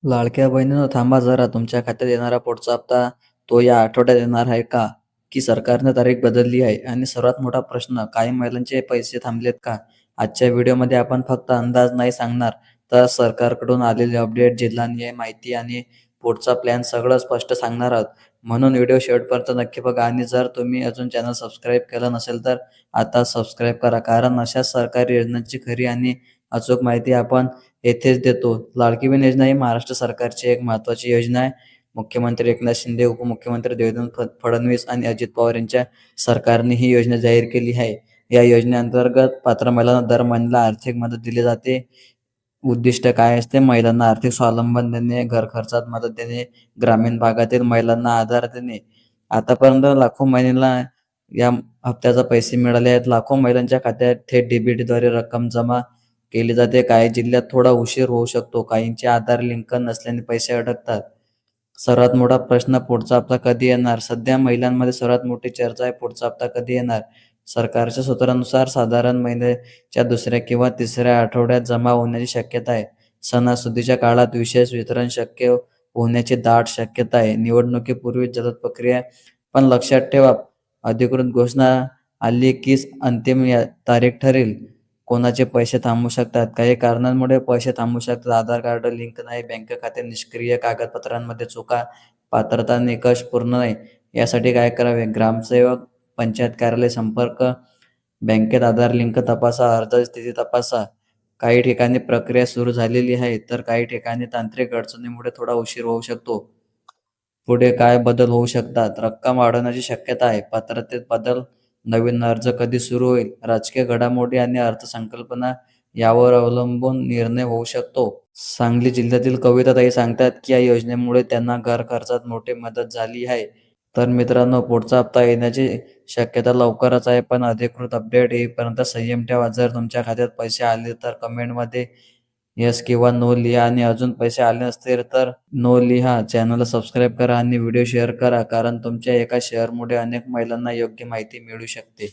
लाडक्या बहिणींनो थांबा जरा, तुमच्या खात्यात येणारा पुढचा हप्ता तो या आठवड्यात येणार आहे का? की सरकारने तारीख बदलली आहे? आणि सर्वात मोठा प्रश्न, काही महिलांचे पैसे थांबलेत का? आजच्या व्हिडिओमध्ये आपण फक्त अंदाज नाही सांगणार, तर सरकारकडून आलेले अपडेट, जिल्हानिहाय माहिती आणि पुढचा प्लॅन सगळं स्पष्ट सांगणार आहोत. म्हणून व्हिडिओ शेवटपर्यंत नक्की बघा आणि जर तुम्ही अजून चॅनल सबस्क्राईब केलं नसेल तर आता सबस्क्राईब करा, कारण अशाच सरकारी योजनांची खरी आणि अचूक माहिती आपण येथेच देतो. लाडकी बहीण योजना ही महाराष्ट्र सरकारची एक महत्त्वाची योजना आहे. मुख्यमंत्री एकनाथ शिंदे, उपमुख्यमंत्री देवेंद्र फडणवीस आणि अजित पवार यांच्या सरकारने ही योजना जाहीर केली आहे. या योजनेअंतर्गत पात्र महिलांना दर महिन्याला आर्थिक मदत दिली जाते. उद्दिष्ट काय असते? महिलांना आर्थिक स्वावलंबन देणे, घर खर्चात मदत देणे, ग्रामीण भागातील महिलांना आधार देणे. आतापर्यंत लाखो महिलांना या हप्त्याचे पैसे मिळाले आहेत. लाखो महिलांच्या खात्यात थेट डीबीटीद्वारे रक्कम जमा केली जाते. काही जिल्ह्यात थोडा उशीर होऊ शकतो. काहींचे आधार लिंक नसल्याने पैसे अडकतात. सर्वात मोठा प्रश्न, पुढचा हप्ता कधी येणार? सध्या महिलांमध्ये सर्वात मोठी चर्चा आहे, पुढचा हप्ता कधी येणार? सरकारच्या सूत्रानुसार साधारण महिन्याच्या दुसऱ्या किंवा तिसऱ्या आठवड्यात जमा होण्याची शक्यता आहे. सणासुदीच्या काळात विशेष वितरण शक्य होण्याची दाट शक्यता आहे. निवडणुकीपूर्वी जलद प्रक्रिया, पण लक्षात ठेवा, अधिकृत घोषणा आली कीच अंतिम तारीख ठरेल. कोणाचे पैसे थांबू शकतात? काही कारणांमुळे पैसे थांबू शकतात. आधार कार्ड लिंक नाही, बँक खाते निष्क्रिय, कागदपत्रांमध्ये चुका, पात्रता निकष पूर्ण नाही. यासाठी काय करावे? ग्रामसेवक, पंचायत कार्यालय संपर्क, बँकेत आधार लिंक तपासा, अर्ज स्थिती तपासा. काही ठिकाणी प्रक्रिया सुरू झालेली आहे, तर काही ठिकाणी तांत्रिक अडचणीमुळे थोडा उशीर होऊ शकतो. पुढे काय बदल होऊ शकतात? रक्कम वाढवण्याची शक्यता आहे. पात्रतेत बदल, नवीन अर्ज कधी सुरू होईल, राजकीय घडामोडी आणि अर्थसंकल्पना यावर अवलंबून निर्णय होऊ शकतो. सांगली जिल्ह्यातील कविताताई सांगतात की या योजनेमुळे त्यांना घर खर्चात मोठी मदत झाली आहे. तर मित्रांनो, पुढचा हप्ता येण्याची शक्यता लवकरच आहे, पण अधिकृत अपडेट येईपर्यंत संयम ठेवा. जर तुमच्या खात्यात पैसे आले तर कमेंटमध्ये येस किंवा नो लिहा आणि अजून पैसे आले नसतील तर नो लिहा. चॅनलला सबस्क्राईब करा आणि व्हिडिओ शेअर करा, कारण तुमच्या एका शेअरमुळे अनेक महिलांना योग्य माहिती मिळू शकते.